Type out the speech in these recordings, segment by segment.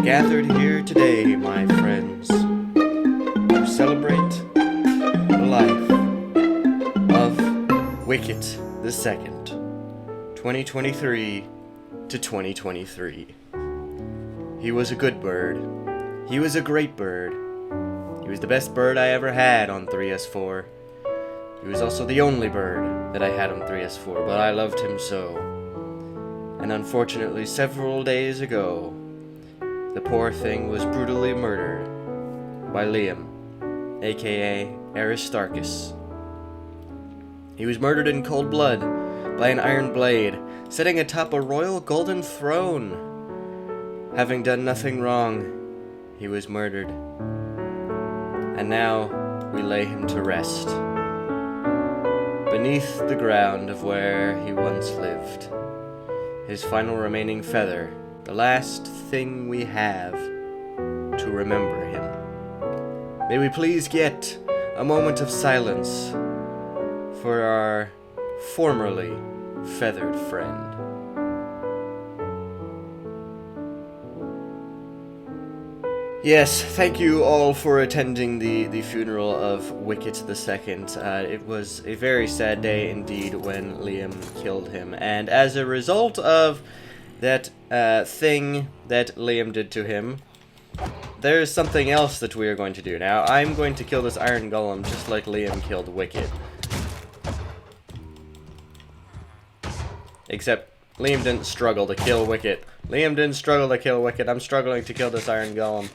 gathered here today, my friends, to celebrate the life of Wicket II, 2023 to 2023. He was a good bird. He was a great bird. He was the best bird I ever had on 3S4. He was also the only bird that I had on 3S4, but I loved him so. And unfortunately, several days ago, the poor thing was brutally murdered by Liam, aka Aristarchus. He was murdered in cold blood by an iron blade, sitting atop a royal golden throne. Having done nothing wrong, he was murdered. And now we lay him to rest beneath the ground of where he once lived. His final remaining feather, the last thing we have to remember him. May we please get a moment of silence for our formerly feathered friend. Yes, thank you all for attending the funeral of Wicket II. It was a very sad day indeed when Liam killed him, and as a result of that thing that Liam did to him, there's something else that we are going to do. Now, I'm going to kill this iron golem just like Liam killed Wicket. Except Liam didn't struggle to kill Wicket. Liam didn't struggle to kill Wicket. I'm struggling to kill this iron golem.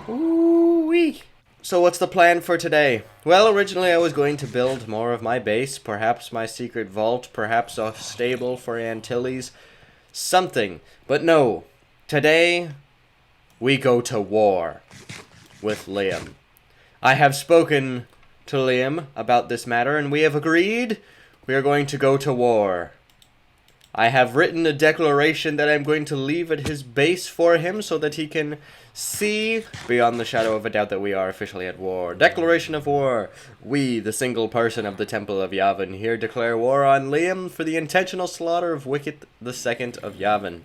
Ooh-wee. So what's the plan for today? Well, originally I was going to build more of my base, perhaps my secret vault, perhaps a stable for Antilles, something. But no, today we go to war with Liam. I have spoken to Liam about this matter, and we have agreed we are going to go to war. I have written a declaration that I'm going to leave at his base for him so that he can see beyond the shadow of a doubt that we are officially at war. Declaration of war. We, the single person of the Temple of Yavin, here declare war on Liam for the intentional slaughter of Wicket II of Yavin.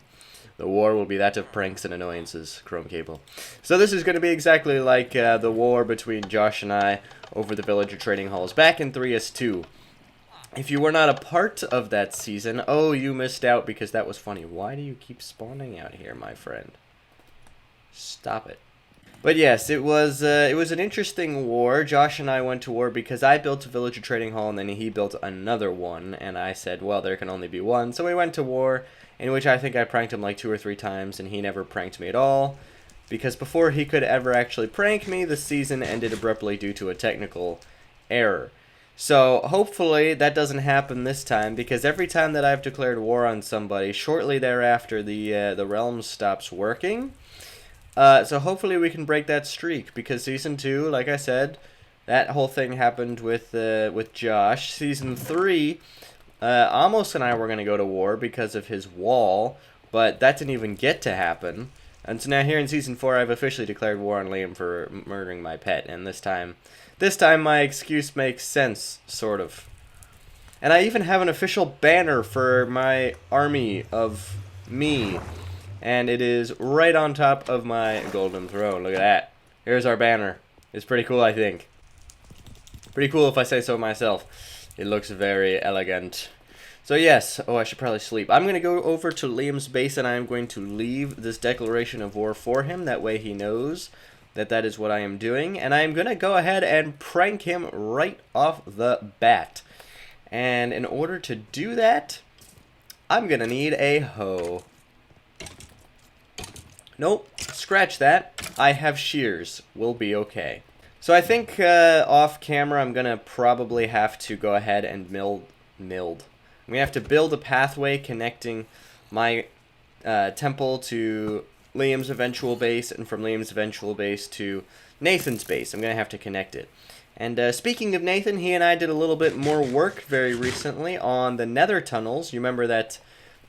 The war will be that of pranks and annoyances, ChromeCable. So this is going to be exactly like the war between Josh and I over the villager trading halls back in 3S2. If you were not a part of that season, oh, you missed out because that was funny. Why do you keep spawning out here, my friend? Stop it. But yes, it was an interesting war. Josh and I went to war because I built a villager trading hall and then he built another one. And I said, well, there can only be one. So we went to war, in which I think I pranked him like 2 or 3 times and he never pranked me at all. Because before he could ever actually prank me, the season ended abruptly due to a technical error. So, hopefully, that doesn't happen this time, because every time that I've declared war on somebody, shortly thereafter, the realm stops working. So hopefully we can break that streak, because Season 2, like I said, that whole thing happened with Josh. Season 3, Amos and I were going to go to war because of his wall, but that didn't even get to happen. And so now here in Season 4, I've officially declared war on Liam for murdering my pet, and this time my excuse makes sense, sort of. And I even have an official banner for my army of me, and it is right on top of my golden throne. Look at that. Here's our banner. It's pretty cool, I think. Pretty cool if I say so myself. It looks very elegant. So yes, oh, I should probably sleep. I'm going to go over to Liam's base and I'm going to leave this declaration of war for him. That way he knows that that is what I am doing. And I'm going to go ahead and prank him right off the bat. And in order to do that, I'm going to need a hoe. Nope, scratch that. I have shears. We'll be okay. So I think off camera I'm going to probably have to go ahead and I'm going to have to build a pathway connecting my temple to Liam's eventual base, and from Liam's eventual base to Nathan's base. I'm going to have to connect it. And speaking of Nathan, he and I did a little bit more work very recently on the nether tunnels. You remember that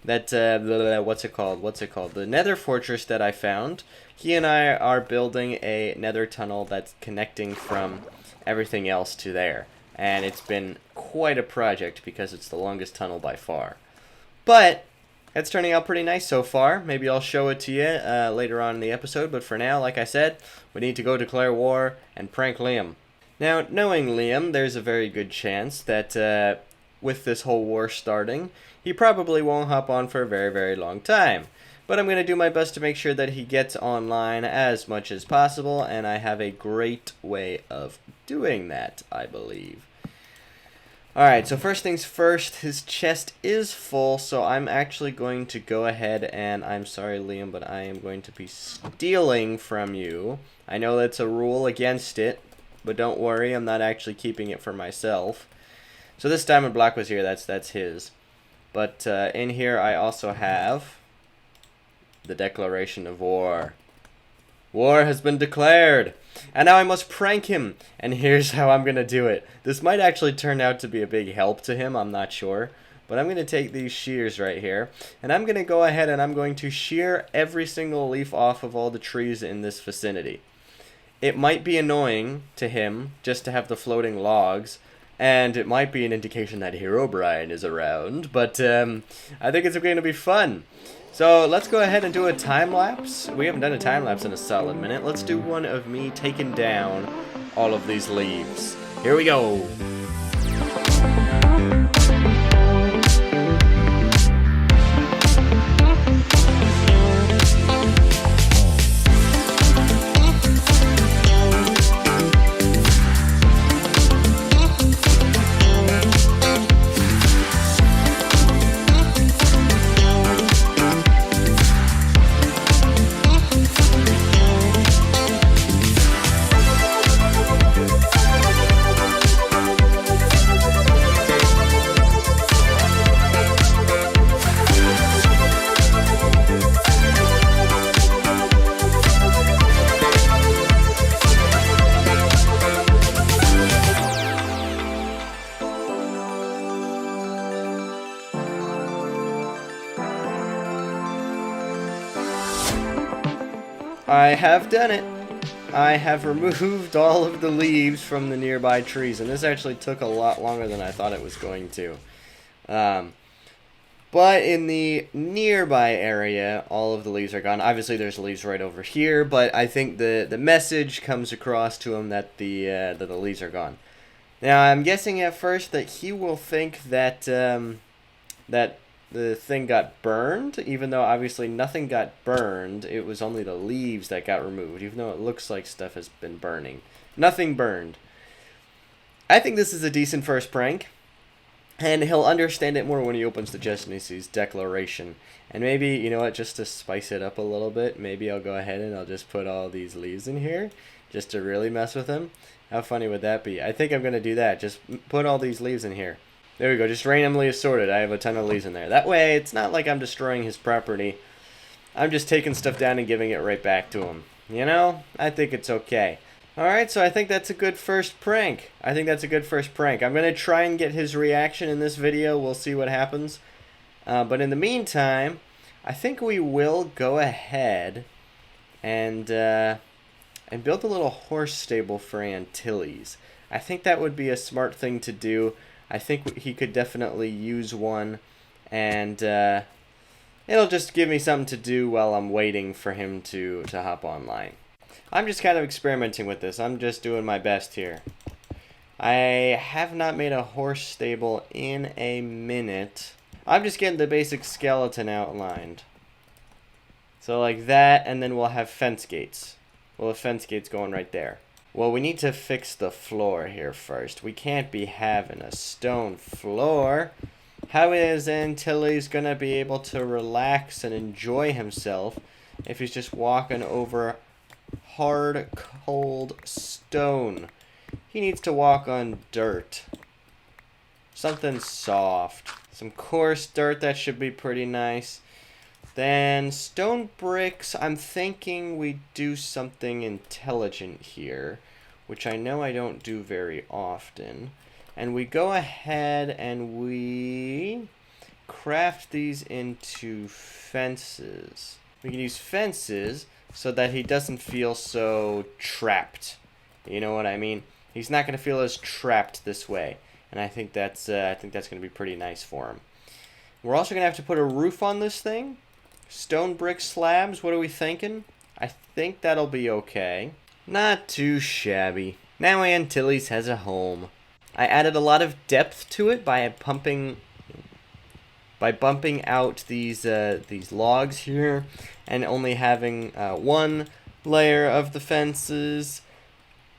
what's it called? The nether fortress that I found. He and I are building a nether tunnel that's connecting from everything else to there. And it's been quite a project because it's the longest tunnel by far. But It's turning out pretty nice so far. Maybe I'll show it to you later on in the episode, but for now, like I said, we need to go declare war and prank Liam. Now, knowing Liam, there's a very good chance that with this whole war starting, he probably won't hop on for a very, very long time. But I'm going to do my best to make sure that he gets online as much as possible, and I have a great way of doing that, I believe. Alright, so first things first, his chest is full, so I'm actually going to go ahead and, I'm sorry Liam, but I am going to be stealing from you. I know that's a rule against it, but don't worry, I'm not actually keeping it for myself. So this diamond block was here, that's his. But in here I also have the declaration of war. War has been declared! And now I must prank him! And here's how I'm going to do it. This might actually turn out to be a big help to him, I'm not sure. But I'm going to take these shears right here, and I'm going to go ahead and I'm going to shear every single leaf off of all the trees in this vicinity. It might be annoying to him just to have the floating logs, and it might be an indication that Herobrine is around, but I think it's going to be fun. So let's go ahead and do a time lapse. We haven't done a time lapse in a solid minute. Let's do one of me taking down all of these leaves. Here we go. I have done it. I have removed all of the leaves from the nearby trees, and this actually took a lot longer than I thought it was going to. But in the nearby area, all of the leaves are gone. Obviously, there's leaves right over here, but I think the message comes across to him that the leaves are gone. Now, I'm guessing at first that he will think that that the thing got burned, even though obviously nothing got burned. It was only the leaves that got removed, even though it looks like stuff has been burning. Nothing burned. I think this is a decent first prank, and he'll understand it more when he opens the chest and he sees declaration. And maybe, you know what, just to spice it up a little bit, maybe I'll go ahead and I'll just put all these leaves in here, just to really mess with him. How funny would that be? I think I'm going to do that. Just put all these leaves in here. There we go, just randomly assorted. I have a ton of leaves in there. That way, it's not like I'm destroying his property. I'm just taking stuff down and giving it right back to him. You know? I think it's okay. Alright, so I think that's a good first prank. I'm going to try and get his reaction in this video. We'll see what happens. But in the meantime, I think we will go ahead and build a little horse stable for Antilles. I think that would be a smart thing to do. I think he could definitely use one, and it'll just give me something to do while I'm waiting for him to hop online. I'm just kind of experimenting with this. I'm just doing my best here. I have not made a horse stable in a minute. I'm just getting the basic skeleton outlined. So like that, and then we'll have fence gates. We'll have fence gates going right there. Well, we need to fix the floor here first. We can't be having a stone floor. How is Antilles gonna be able to relax and enjoy himself if he's just walking over hard, cold stone? He needs to walk on dirt. Something soft. Some coarse dirt, that should be pretty nice. Then stone bricks, I'm thinking we do something intelligent here, which I know I don't do very often. And we go ahead and we craft these into fences. We can use fences so that he doesn't feel so trapped. You know what I mean? He's not going to feel as trapped this way. And I think that's going to be pretty nice for him. We're also going to have to put a roof on this thing. Stone brick slabs, what are we thinking? I think that'll be okay. Not too shabby. Now Antilles has a home. I added a lot of depth to it by bumping out these logs here, and only having one layer of the fences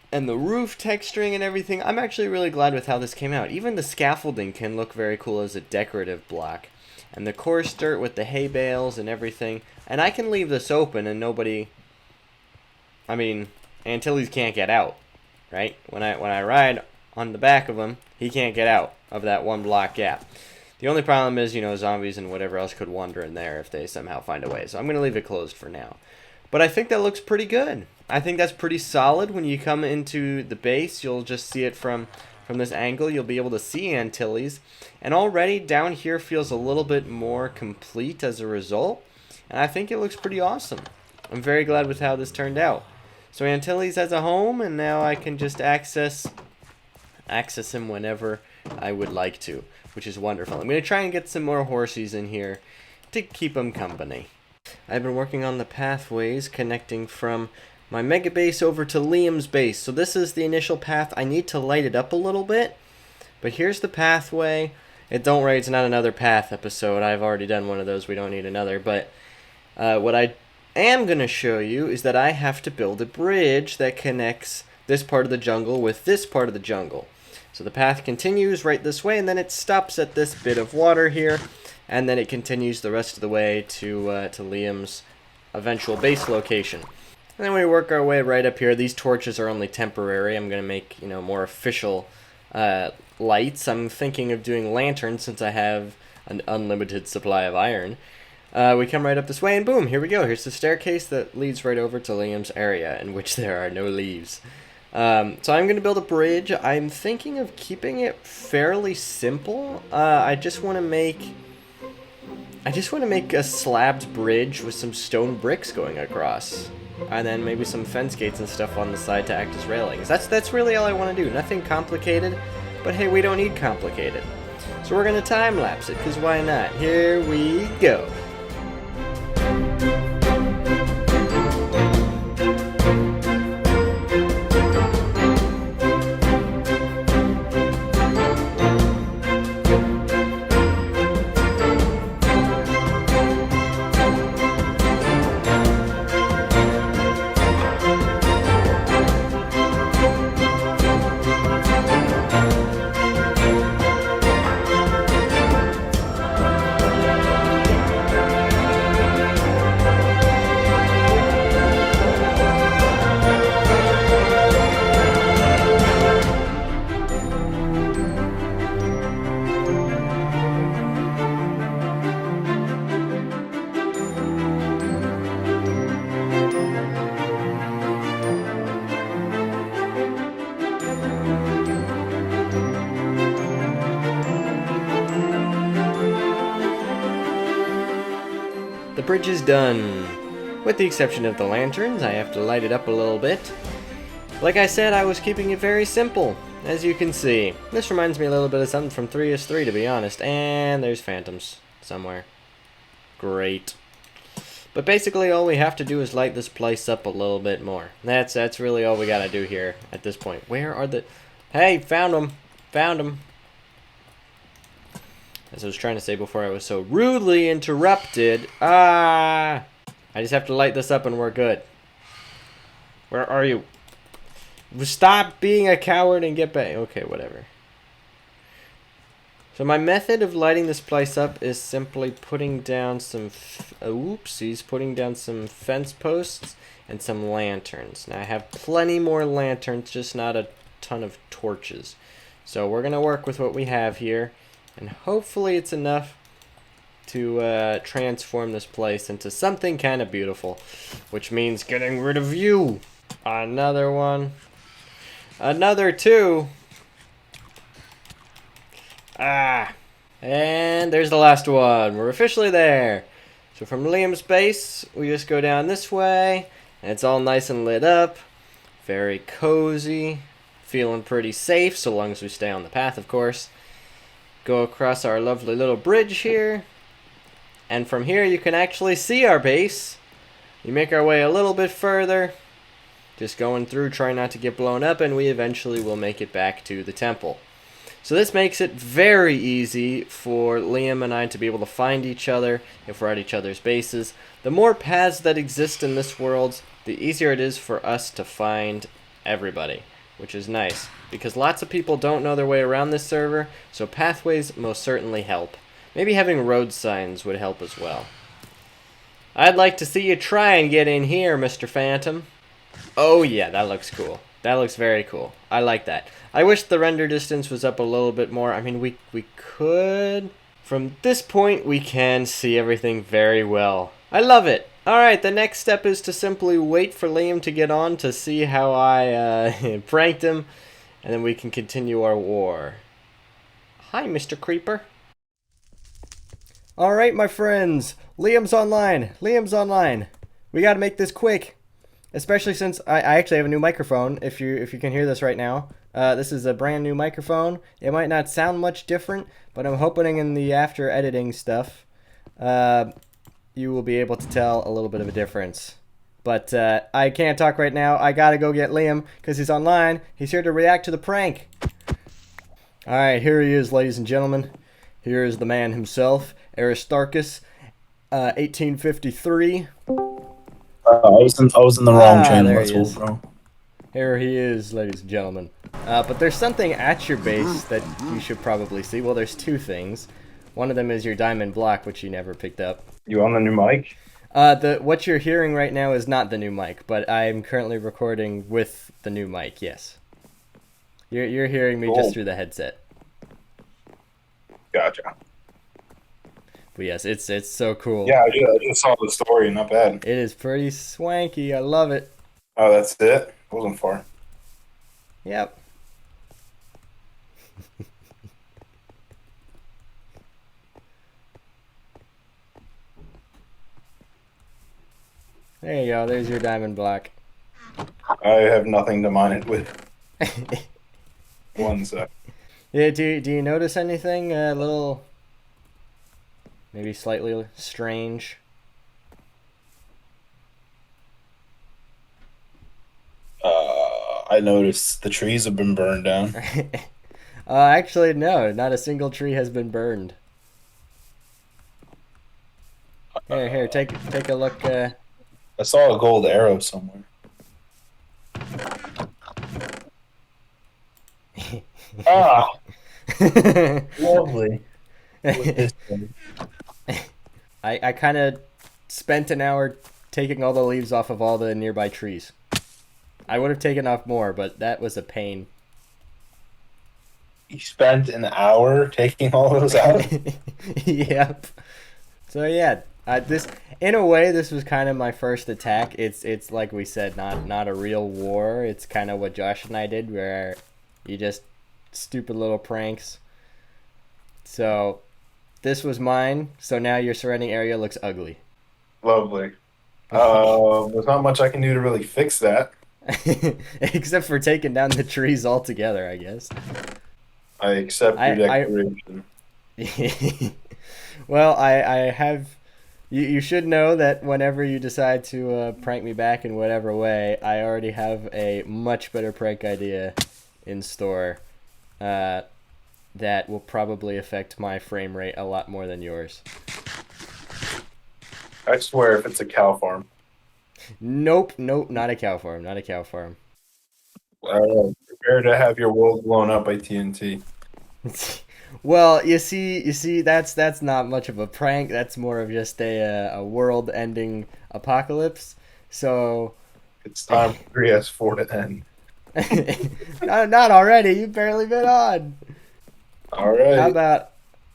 and the roof texturing and everything. I'm actually really glad with how this came out. Even the scaffolding can look very cool as a decorative block. And the coarse dirt with the hay bales and everything. And I can leave this open and nobody... I mean, Antilles can't get out, right? When I ride on the back of him, he can't get out of that one block gap. The only problem is, zombies and whatever else could wander in there if they somehow find a way. So I'm going to leave it closed for now. But I think that looks pretty good. I think that's pretty solid. When you come into the base, you'll just see it from this angle. You'll be able to see Antilles. And already down here feels a little bit more complete as a result. And I think it looks pretty awesome. I'm very glad with how this turned out. So Antilles has a home, and now I can just access him whenever I would like to, which is wonderful. I'm going to try and get some more horsies in here to keep him company. I've been working on the pathways connecting from my mega base over to Liam's base. So this is the initial path. I need to light it up a little bit, but here's the pathway. Don't worry, it's not another path episode. I've already done one of those. We don't need another. But what I am going to show you is that I have to build a bridge that connects this part of the jungle with this part of the jungle. So the path continues right this way, and then it stops at this bit of water here, and then it continues the rest of the way to Liam's eventual base location. And then we work our way right up here. These torches are only temporary. I'm going to make, more official lights. I'm thinking of doing lanterns since I have an unlimited supply of iron. We come right up this way, and boom, here we go. Here's the staircase that leads right over to Liam's area, in which there are no leaves. So I'm going to build a bridge. I'm thinking of keeping it fairly simple. I just want to make a slabbed bridge with some stone bricks going across. And then maybe some fence gates and stuff on the side to act as railings. That's really all I want to do. Nothing complicated, but hey, we don't need complicated. So we're going to time-lapse it, because why not? Here we go. The bridge is done. With the exception of the lanterns, I have to light it up a little bit. Like I said, I was keeping it very simple, as you can see. This reminds me a little bit of something from 3s3, to be honest. And there's phantoms somewhere. Great. But basically all we have to do is light this place up a little bit more. That's really all we gotta do here at this point. Where are the... Hey, found them! Found them! As I was trying to say before I was so rudely interrupted. I just have to light this up and we're good. Where are you? Stop being a coward and get back. Okay, whatever. So my method of lighting this place up is simply putting down some... putting down some fence posts and some lanterns. Now I have plenty more lanterns, just not a ton of torches. So we're going to work with what we have here. And hopefully it's enough to transform this place into something kind of beautiful. Which means getting rid of you. Another one. Another two. And there's the last one. We're officially there. So from Liam's base, we just go down this way. And it's all nice and lit up. Very cozy. Feeling pretty safe, so long as we stay on the path, of course. Go across our lovely little bridge here. And from here you can actually see our base. We make our way a little bit further, just going through, trying not to get blown up, and we eventually will make it back to the temple. So this makes it very easy for Liam and I to be able to find each other if we're at each other's bases. The more paths that exist in this world, the easier it is for us to find everybody, which is nice, because lots of people don't know their way around this server, so pathways most certainly help. Maybe having road signs would help as well. I'd like to see you try and get in here, Mr. Phantom. Oh yeah, that looks cool. That looks very cool. I like that. I wish the render distance was up a little bit more. I mean, we could... From this point, we can see everything very well. I love it. Alright, the next step is to simply wait for Liam to get on to see how I pranked him, and then we can continue our war. Hi, Mr. Creeper. Alright, my friends. Liam's online. Liam's online. We gotta make this quick. Especially since I actually have a new microphone, if you can hear this right now. This is a brand new microphone. It might not sound much different, but I'm hoping in the after editing stuff, you will be able to tell a little bit of a difference. But I can't talk right now. I gotta go get Liam, because he's online. He's here to react to the prank. Alright, here he is, ladies and gentlemen. Here is the man himself, Aristarchus1853. I was in the wrong channel. There he is. Bro. Here he is, ladies and gentlemen. But there's something at your base that you should probably see. Well, there's two things. One of them is your diamond block, which you never picked up. You on the new mic? What you're hearing right now is not the new mic, but I'm currently recording with the new mic. Yes. You're hearing me just through the headset. Gotcha. But yes, it's so cool. Yeah, I just saw the story. Not bad. It is pretty swanky. I love it. Oh, that's it? Wasn't far. Yep. There you go. There's your diamond block. I have nothing to mine it with. 1 sec. Yeah. Do you notice anything a little, maybe slightly strange? I noticed the trees have been burned down. Actually, no. Not a single tree has been burned. Here, take a look. I saw a gold arrow somewhere. Ah, lovely. I kind of spent an hour taking all the leaves off of all the nearby trees. I would have taken off more, but that was a pain. You spent an hour taking all those out? Yep. So yeah, in a way, this was kind of my first attack. It's like we said, not a real war. It's kind of what Josh and I did, where you just stupid little pranks. So this was mine. So now your surrounding area looks ugly. Lovely. There's not much I can do to really fix that. Except for taking down the trees altogether, I guess. I accept your declaration. Well, I have... You should know that whenever you decide to prank me back in whatever way, I already have a much better prank idea in store that will probably affect my frame rate a lot more than yours. I swear if it's a cow farm. Nope, not a cow farm, not a cow farm. Prepare to have your world blown up by TNT. Well, you see, that's not much of a prank. That's more of just a world-ending apocalypse. So it's time for 3S4 to end. Not already. You've barely been on. All right.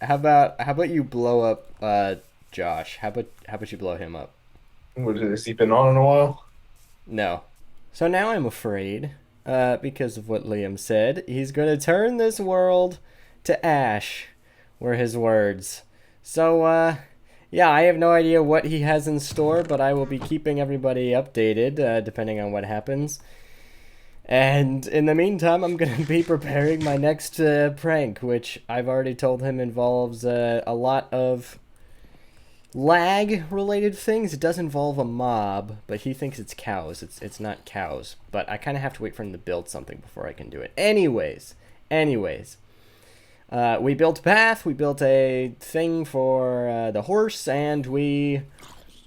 How about you blow up Josh? How about you blow him up? Has he been on in a while? No. So now I'm afraid, because of what Liam said, he's gonna turn this world to ash, were his words. So, yeah, I have no idea what he has in store, but I will be keeping everybody updated, depending on what happens. And in the meantime, I'm going to be preparing my next prank, which I've already told him involves a lot of lag-related things. It does involve a mob, but he thinks it's cows. It's not cows. But I kind of have to wait for him to build something before I can do it. Anyways. We built a path, we built a thing for the horse, and we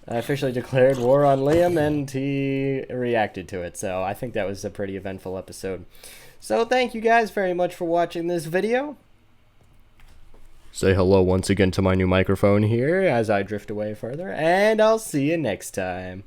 officially declared war on Liam, and he reacted to it. So I think that was a pretty eventful episode. So thank you guys very much for watching this video. Say hello once again to my new microphone here as I drift away further, and I'll see you next time.